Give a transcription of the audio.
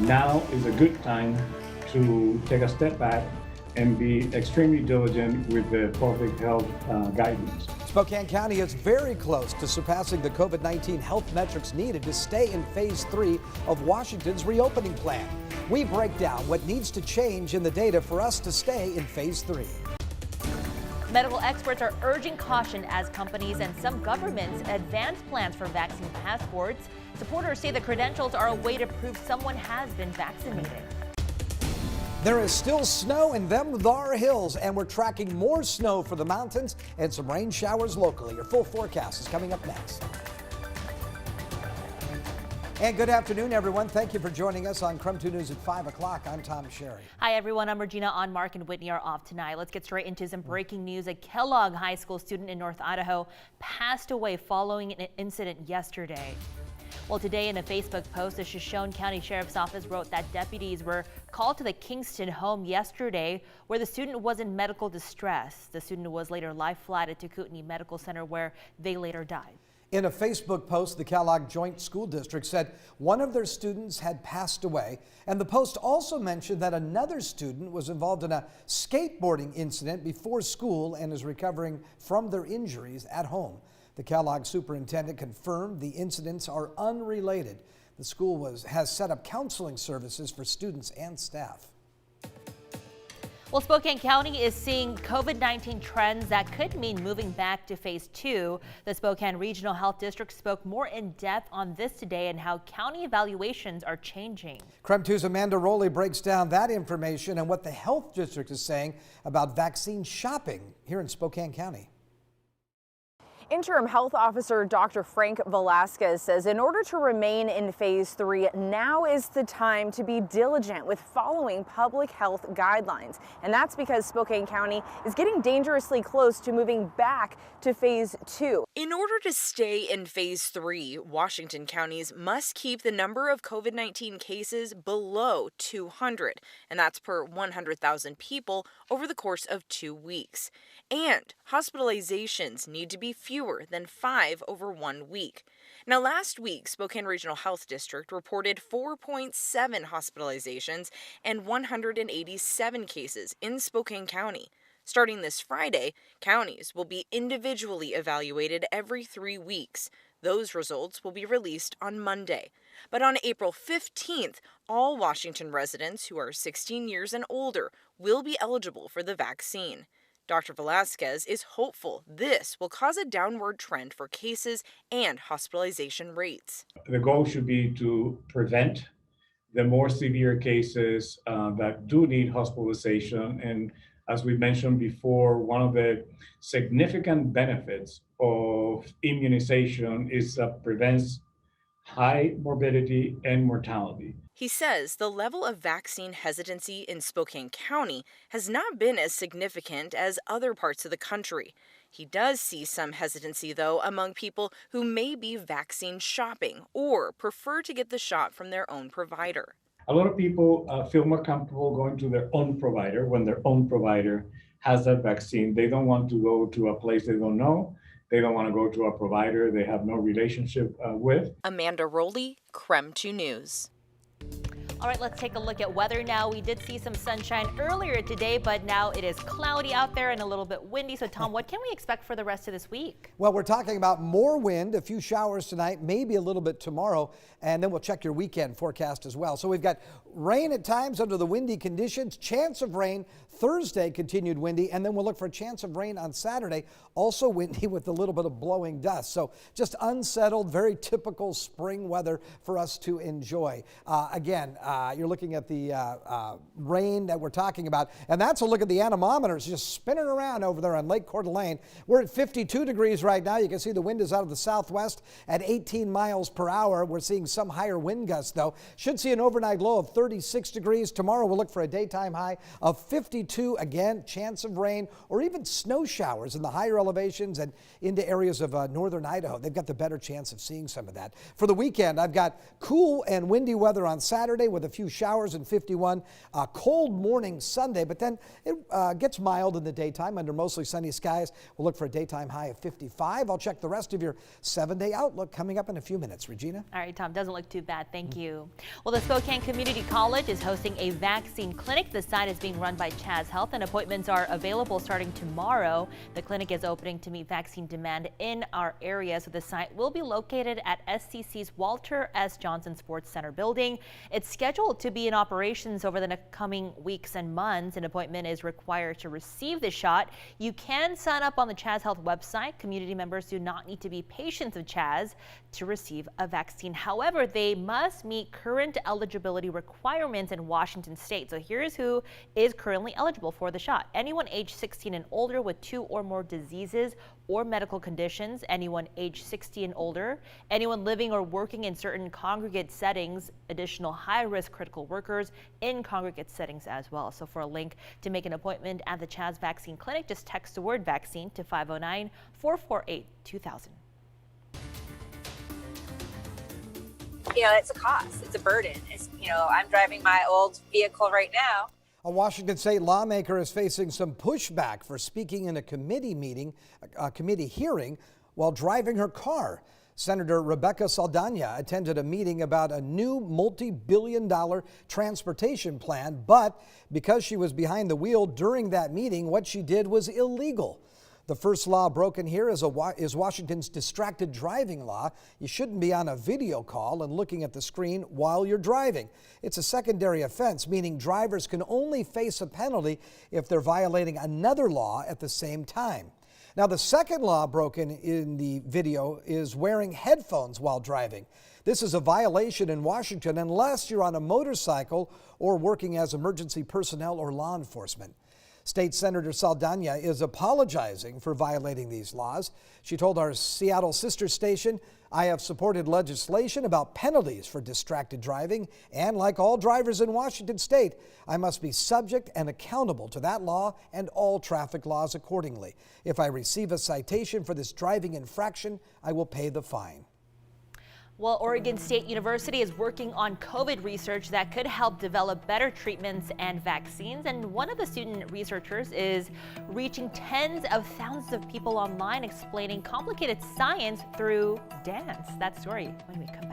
Now is a good time to take a step back and be extremely diligent with the public health guidance. Spokane County is very close to surpassing the COVID-19 health metrics needed to stay in phase 3 of Washington's reopening plan. We break down what needs to change in the data for us to stay in phase 3. Medical experts are urging caution as companies and some governments advance plans for vaccine passports. Supporters say the credentials are a way to prove someone has been vaccinated. There is still snow in them thar hills, and we're tracking more snow for the mountains and some rain showers locally. Your full forecast is coming up next. And good afternoon, everyone. Thank you for joining us on KREM 2 News at 5 o'clock. I'm Tom Sherry. Hi, everyone. I'm Regina. On Mark and Whitney are off tonight. Let's get straight into some breaking news. A Kellogg High School student in North Idaho passed away following an incident yesterday. Well, today in a Facebook post, the Shoshone County Sheriff's Office wrote that deputies were called to the Kingston home yesterday where the student was in medical distress. The student was later life-flighted to Kootenai Medical Center where they later died. In a Facebook post, the Kellogg Joint School District said one of their students had passed away, and the post also mentioned that another student was involved in a skateboarding incident before school and is recovering from their injuries at home. The Kellogg superintendent confirmed the incidents are unrelated. The school has set up counseling services for students and staff. Well, Spokane County is seeing COVID-19 trends that could mean moving back to phase 2. The Spokane Regional Health District spoke more in depth on this today and how county evaluations are changing. KREM 2's Amanda Rowley breaks down that information and what the health district is saying about vaccine shopping here in Spokane County. Interim Health Officer Dr. Frank Velasquez says in order to remain in phase 3, now is the time to be diligent with following public health guidelines. And that's because Spokane County is getting dangerously close to moving back to phase 2. In order to stay in phase 3, Washington counties must keep the number of COVID-19 cases below 200, and that's per 100,000 people over the course of 2 weeks. And hospitalizations need to be fewer than 5 over 1 week. Now, last week, Spokane Regional Health District reported 4.7 hospitalizations and 187 cases in Spokane County. Starting this Friday, counties will be individually evaluated every 3 weeks. Those results will be released on Monday. But on April 15th, all Washington residents who are 16 years and older will be eligible for the vaccine. Dr. Velasquez is hopeful this will cause a downward trend for cases and hospitalization rates. The goal should be to prevent the more severe cases that do need hospitalization. And as we mentioned before, one of the significant benefits of immunization is that prevents high morbidity and mortality. He says the level of vaccine hesitancy in Spokane County has not been as significant as other parts of the country. He does see some hesitancy, though, among people who may be vaccine shopping or prefer to get the shot from their own provider. A lot of people feel more comfortable going to their own provider when their own provider has that vaccine. They don't want to go to a place they don't know. They don't want to go to a provider they have no relationship with. Amanda Rowley, KREM 2 News. All right, let's take a look at weather now. We did see some sunshine earlier today, but now it is cloudy out there and a little bit windy. So, Tom, what can we expect for the rest of this week? Well, we're talking about more wind, a few showers tonight, maybe a little bit tomorrow, and then we'll check your weekend forecast as well. So we've got rain at times under the windy conditions, chance of rain Thursday, continued windy, and then we'll look for a chance of rain on Saturday, also windy with a little bit of blowing dust. So just unsettled, very typical spring weather for us to enjoy. Again, you're looking at the rain that we're talking about, and that's a look at the anemometers just spinning around over there on Lake Coeur d'Alene. We're at 52 degrees right now. You can see the wind is out of the southwest at 18 miles per hour. We're seeing some higher wind gusts, though. Should see an overnight low of 36 degrees. Tomorrow we'll look for a daytime high of 52. Again, chance of rain or even snow showers in the higher elevations and into areas of northern Idaho. They've got the better chance of seeing some of that. For the weekend, I've got cool and windy weather on Saturday with with a few showers and 51. A cold morning Sunday, but then it gets mild in the daytime under mostly sunny skies. We'll look for a daytime high of 55. I'll check the rest of your 7-day outlook coming up in a few minutes. Regina? All right, Tom, doesn't look too bad. Thank you. Well, the Spokane Community College is hosting a vaccine clinic. The site is being run by Chaz Health, and appointments are available starting tomorrow. The clinic is opening to meet vaccine demand in our area, so the site will be located at SCC's Walter S. Johnson Sports Center building. It's scheduled to be in operations over the coming weeks and months. An appointment is required to receive the shot. You can sign up on the Chaz Health website. Community members do not need to be patients of Chaz to receive a vaccine. However, they must meet current eligibility requirements in Washington state. So here's who is currently eligible for the shot. Anyone age 16 and older with 2 or more diseases or medical conditions, anyone age 60 and older, anyone living or working in certain congregate settings, additional high-risk critical workers in congregate settings as well. So for a link to make an appointment at the Chaz Vaccine Clinic, just text the word vaccine to 509-448-2000. It's a cost, it's a burden. I'm driving my old vehicle right now. A Washington state lawmaker is facing some pushback for speaking in a committee hearing while driving her car. Senator Rebecca Saldana attended a meeting about a new multi-billion-dollar transportation plan, but because she was behind the wheel during that meeting, what she did was illegal. The first law broken here is Washington's distracted driving law. You shouldn't be on a video call and looking at the screen while you're driving. It's a secondary offense, meaning drivers can only face a penalty if they're violating another law at the same time. Now, the second law broken in the video is wearing headphones while driving. This is a violation in Washington unless you're on a motorcycle or working as emergency personnel or law enforcement. State Senator Saldana is apologizing for violating these laws. She told our Seattle sister station, "I have supported legislation about penalties for distracted driving, and like all drivers in Washington state, I must be subject and accountable to that law and all traffic laws accordingly. If I receive a citation for this driving infraction, I will pay the fine." Well, Oregon State University is working on COVID research that could help develop better treatments and vaccines. And one of the student researchers is reaching tens of thousands of people online, explaining complicated science through dance. That story when we come back.